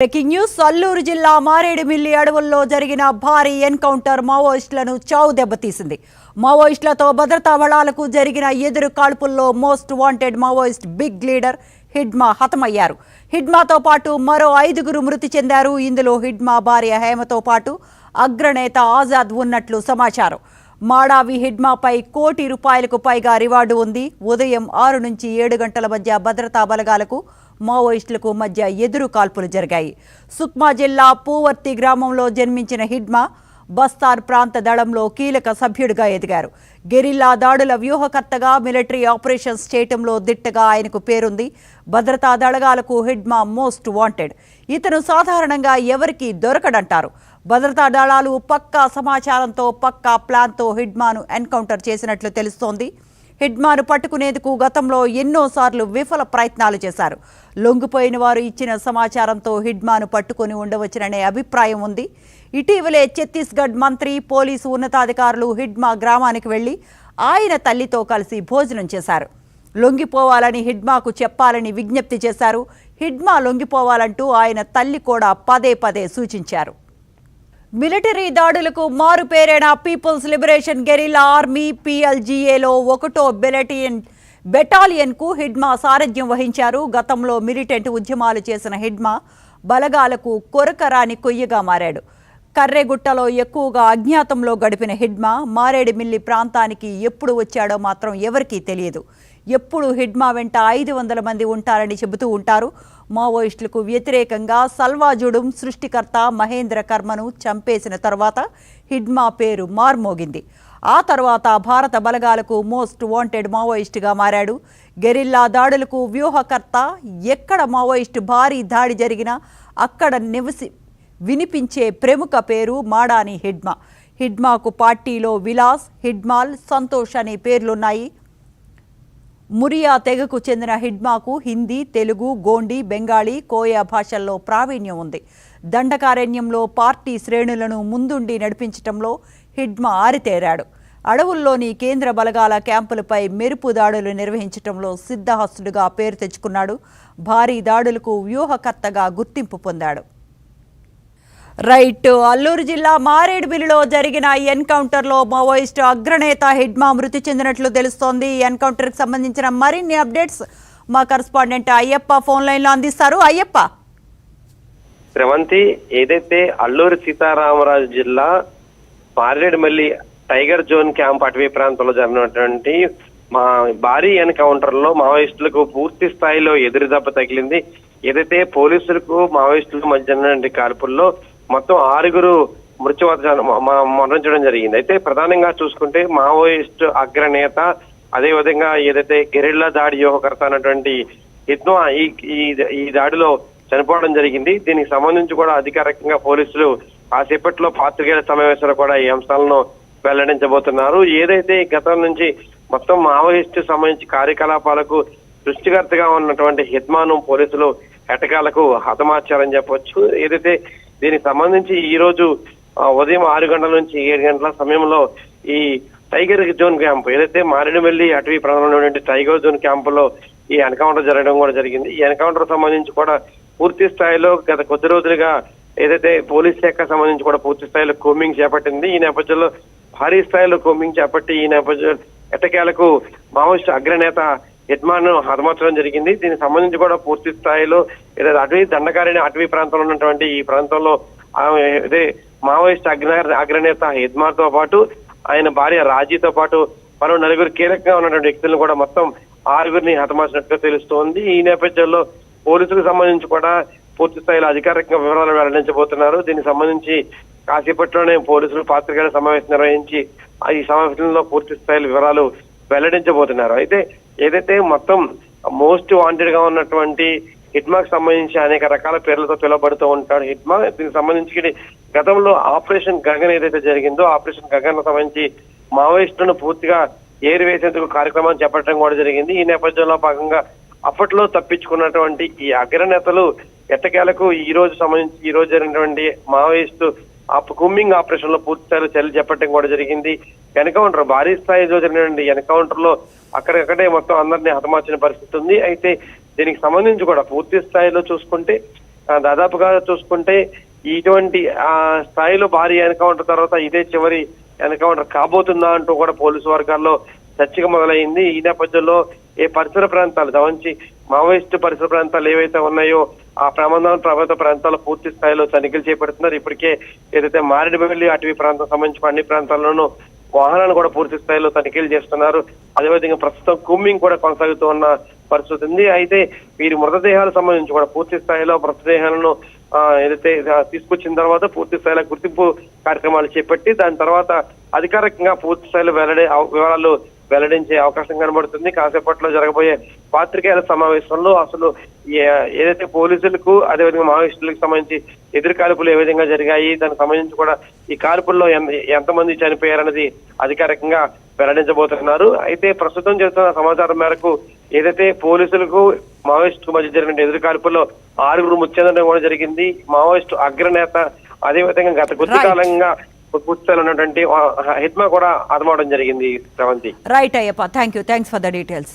Breaking news Alluri జిల్లా మారేడుమిల్లి అడవుల్లో జరిగిన భారీ ఎన్కౌంటర్ మావోయిస్టులను చావు దెబ్బతీసింది. మావోయిస్టులతో భద్రతా బలాలకు జరిగిన ఎదురు కాల్పుల్లో most wanted Maoist big leader Hidma హతమయ్యారు. హిడ్మాతో పాటు మరో 5గురు మృతి చెందారు. ఇందులో హిడ్మా భార్య హేమతో పాటు అగ్రనేత ఆజాద్ ఉన్నట్లు సమాచారం. మాడావి హిడ్మాపై ₹1 కోటి పైగా రివార్డు ఉంది. ఉదయం 6 నుంచి 7 గంటల మధ్య భద్రతా బలగాలకు మావోయిస్టులకు మధ్య ఎదురు కాల్పులు జరిగాయి. సుక్మా జిల్లా పూవర్తి గ్రామంలో జన్మించిన హిడ్మా బస్తార్ ప్రాంత దళంలో కీలక సభ్యుడిగా ఎదిగారు. గెరిల్లా దాడుల వ్యూహకర్తగా, మిలిటరీ ఆపరేషన్స్ చేయటంలో దిట్టగా ఆయనకు పేరుంది. భద్రతా దళగాలకు హిడ్మా మోస్ట్ వాంటెడ్. ఇతను సాధారణంగా ఎవరికీ దొరకడంటారు. భద్రతా దళాలు పక్కా సమాచారంతో, పక్కా ప్లాన్తో హిడ్మాను ఎన్కౌంటర్ చేసినట్లు తెలుస్తోంది. హిడ్మాను పట్టుకునేందుకు గతంలో ఎన్నోసార్లు విఫల ప్రయత్నాలు చేశారు. లొంగిపోయిన వారు ఇచ్చిన సమాచారంతో హిడ్మాను పట్టుకుని ఉండవచ్చుననే అభిప్రాయం ఉంది. ఇటీవలే ఛత్తీస్గఢ్ మంత్రి, పోలీసు ఉన్నతాధికారులు హిడ్మా గ్రామానికి వెళ్లి ఆయన తల్లితో కలిసి భోజనం చేశారు. లొంగిపోవాలని హిడ్మాకు చెప్పాలని విజ్ఞప్తి చేశారు. హిడ్మా లొంగిపోవాలంటూ ఆయన తల్లి కూడా పదే పదే సూచించారు. మిలిటరీ దాడులకు మారు పేరైన పీపుల్స్ లిబరేషన్ గెరిల్లా ఆర్మీ PLGAలో 1వ బెటాలియన్కు హిడ్మా సారథ్యం వహించారు. గతంలో మిలిటెంట్ ఉద్యమాలు చేసిన హిడ్మా బలగాలకు కొరకరాని కొయ్యగా మారాడు. కర్రెగుట్టలో ఎక్కువగా అజ్ఞాతంలో గడిపిన హిడ్మా మారేడుమిల్లి ప్రాంతానికి ఎప్పుడు వచ్చాడో మాత్రం ఎవరికీ తెలియదు. ఎప్పుడు హిడ్మా వెంట 500 మంది ఉంటారని చెబుతూ ఉంటారు. మావోయిస్టులకు వ్యతిరేకంగా సల్వాజుడుం సృష్టికర్త మహేంద్ర కర్మను చంపేసిన తర్వాత హిడ్మా పేరు మార్మోగింది. ఆ తర్వాత భారత బలగాలకు మోస్ట్ వాంటెడ్ మావోయిస్టుగా మారాడు. గెరిల్లా దాడులకు వ్యూహకర్త. ఎక్కడ మావోయిస్టు భారీ దాడి జరిగినా అక్కడ వినిపించే ప్రముఖ పేరు మాడాని హిడ్మా. హిడ్మాకు పార్టీలో విలాస్, హిడ్మాల్, సంతోష్ అనే పేర్లున్నాయి. మురియా తెగకు చెందిన హిడ్మాకు హిందీ, తెలుగు, గోండి, బెంగాలీ, కోయా భాషల్లో ప్రావీణ్యం ఉంది. దండకారణ్యంలో పార్టీ శ్రేణులను ముందుండి నడిపించటంలో హిడ్మా ఆరితేరాడు. అడవుల్లోని కేంద్ర బలగాల క్యాంపులపై మెరుపు దాడులు నిర్వహించటంలో సిద్ధహస్తుడుగా పేరు తెచ్చుకున్నాడు. భారీ దాడులకు వ్యూహకర్తగా గుర్తింపు పొందాడు. రైట్, అల్లూరు జిల్లా మారేడుమిల్లిలో జరిగిన ఎన్కౌంటర్లో మావోయిస్టు అగ్రనేత హిడ్మా మృతి చెందినట్లు తెలుస్తోంది. ఈ ఎన్కౌంటర్కి సంబంధించిన మరిన్ని అప్డేట్స్ మా కరెస్పాండెంట్ అయ్యప్ప ఫోన్ లైన్లో అందిస్తారు. అయ్యప్ప. శ్రవంతి, ఏదైతే అల్లూరు సీతారామరాజు జిల్లా మారేడుమిల్లి టైగర్ జోన్ క్యాంప్ అటవీ ప్రాంతంలో జరిగినటువంటి భారీ ఎన్కౌంటర్ లో మావోయిస్టులకు పూర్తి స్థాయిలో ఎదురు దెబ్బ తగిలింది. ఏదైతే పోలీసులకు మావోయిస్టులకు మధ్య కాల్పుల్లో మొత్తం 6గురు మరణించడం జరిగింది. అయితే ప్రధానంగా చూసుకుంటే మావోయిస్టు అగ్రనేత, అదే విధంగా ఏదైతే గెరిల్లా దాడి వ్యూహకర్త అన్నటువంటి హిడ్మా ఈ దాడిలో చనిపోవడం జరిగింది. దీనికి సంబంధించి కూడా అధికారికంగా పోలీసులు కాసేపట్లో పాత్రికేయుల సమావేశంలో కూడా ఈ అంశాలను వెల్లడించబోతున్నారు. ఏదైతే గతం నుంచి మొత్తం మావోయిస్టు సంబంధించి కార్యకలాపాలకు సృష్టికర్తగా ఉన్నటువంటి హిడ్మాను పోలీసులు ఎటకాలకు హతమార్చారని చెప్పొచ్చు. ఏదైతే దీనికి సంబంధించి ఈ రోజు ఉదయం 6 గంటల నుంచి 7 గంటల సమయంలో ఈ టైగర్ జోన్ క్యాంప్, ఏదైతే మారేడుమిల్లి అటవీ ప్రాంతంలో ఉన్నటువంటి టైగర్ జోన్ క్యాంపులో ఈ ఎన్కౌంటర్ జరగడం కూడా జరిగింది. ఈ ఎన్కౌంటర్ సంబంధించి కూడా పూర్తి స్థాయిలో గత కొద్ది రోజులుగా ఏదైతే పోలీస్ శాఖ సంబంధించి కూడా పూర్తి స్థాయిలో కోమింగ్ చేపట్టింది. ఈ నేపథ్యంలో భారీ స్థాయిలో కోమింగ్ చేపట్టి ఈ నేపథ్యంలో ఎట్టకేలకు మావోయిస్టు అగ్రనేత హిడ్మాను హతమార్చడం జరిగింది. దీనికి సంబంధించి కూడా పూర్తి స్థాయిలో ఏదైతే అటవీ దండకారిణి అటవీ ప్రాంతంలో ఉన్నటువంటి ఈ ప్రాంతంలో అదే మావోయిస్ట్ అగ్రనేత హిడ్మాతో పాటు ఆయన భార్య రాజీతో పాటు మరో 4గురు కీలకంగా ఉన్నటువంటి వ్యక్తులను కూడా మొత్తం 6గురిని హతమార్చినట్టుగా తెలుస్తోంది. ఈ నేపథ్యంలో పోలీసులకు సంబంధించి కూడా పూర్తి స్థాయిలో అధికారికంగా వివరాలు వెల్లడించబోతున్నారు. దీనికి సంబంధించి కాసేపట్లోనే పోలీసులు పాత్రికేయుల సమావేశం నిర్వహించి ఈ సమావేశంలో పూర్తి స్థాయిలో వివరాలు వెల్లడించబోతున్నారు. అయితే ఏదైతే మొత్తం మోస్ట్ వాంటెడ్ గా ఉన్నటువంటి హిడ్మాకి సంబంధించి అనేక రకాల పేర్లతో పిలువబడుతూ ఉంటాడు హిడ్మా. దీనికి సంబంధించి గతంలో ఆపరేషన్ గగన్ ఏదైతే జరిగిందో ఆపరేషన్ గగన్ సంబంధించి మావోయిస్టులను పూర్తిగా ఏరివేసేందుకు కార్యక్రమాన్ని చేపట్టడం కూడా జరిగింది. ఈ నేపథ్యంలో భాగంగా అప్పట్లో తప్పించుకున్నటువంటి ఈ అగ్రనేతలు ఎట్టకేలకు ఈ రోజు జరిగినటువంటి మావోయిస్టు కుమ్మింగ్ ఆపరేషన్ లో పూర్తి స్థాయిలో చర్యలు చేపట్టడం కూడా జరిగింది. ఎన్కౌంటర్ భారీ స్థాయిలో జరిగినటువంటి ఎన్కౌంటర్ లో అక్కడికక్కడే మొత్తం అందరినీ హతమార్చిన పరిస్థితి ఉంది. అయితే దీనికి సంబంధించి కూడా పూర్తి స్థాయిలో చూసుకుంటే దాదాపుగా చూసుకుంటే ఇటువంటి స్థాయిలో భారీ ఎన్కౌంటర్ తర్వాత ఇదే చివరి ఎన్కౌంటర్ కాబోతుందా అంటూ కూడా పోలీసు వర్గాల్లో చర్చగా మొదలైంది. ఈ నేపథ్యంలో ఏ పరిసర ప్రాంతాలు దవంచి మావోయిస్టు పరిసర ప్రాంతాలు ఏవైతే ఉన్నాయో ఆ ప్రభావిత ప్రాంతాల్లో పూర్తి స్థాయిలో తనిఖీలు చేపడుతున్నారు. ఇప్పటికే ఏదైతే మారేడుమిల్లి అటవీ ప్రాంతం సంబంధించిన అన్ని ప్రాంతాల్లోనూ వాహనాలు కూడా పూర్తి స్థాయిలో తనిఖీలు చేస్తున్నారు. అదేవిధంగా ప్రస్తుతం కూంబింగ్ కూడా కొనసాగుతూ ఉన్న పరిస్థితి ఉంది. అయితే వీరి మృతదేహాలకు సంబంధించి కూడా పూర్తి స్థాయిలో మృతదేహాలను ఏదైతే తీసుకొచ్చిన తర్వాత పూర్తి స్థాయిలో గుర్తింపు కార్యక్రమాలు చేపట్టి దాని తర్వాత అధికారికంగా పూర్తి స్థాయిలో వివరాలు వెల్లడించే అవకాశం కనబడుతుంది. కాసేపట్లో జరగబోయే పాత్రికేయుల సమావేశంలో అసలు ఏదైతే పోలీసులకు అదేవిధంగా మావోయిస్టులకు సంబంధించి ఎదురు కాల్పులు ఏ విధంగా జరిగాయి, దానికి సంబంధించి కూడా ఈ కాల్పుల్లో ఎంతమంది చనిపోయారనేది అధికారికంగా వెల్లడించబోతున్నారు. అయితే ప్రస్తుతం చేస్తున్న సమాచారం మేరకు ఏదైతే పోలీసులకు మావోయిస్టు మధ్య జరిగిన ఎదురు కాల్పుల్లో 6 మృతి చెందడం కూడా జరిగింది. మావోయిస్టు అగ్రనేత అదేవిధంగా గత కొద్ది కాలంగా పూర్తిలో ఉన్నటువంటి హిట్మా కూడా హతమవడం జరిగింది. Sravanthi. Right Ayyappa, thanks for the details.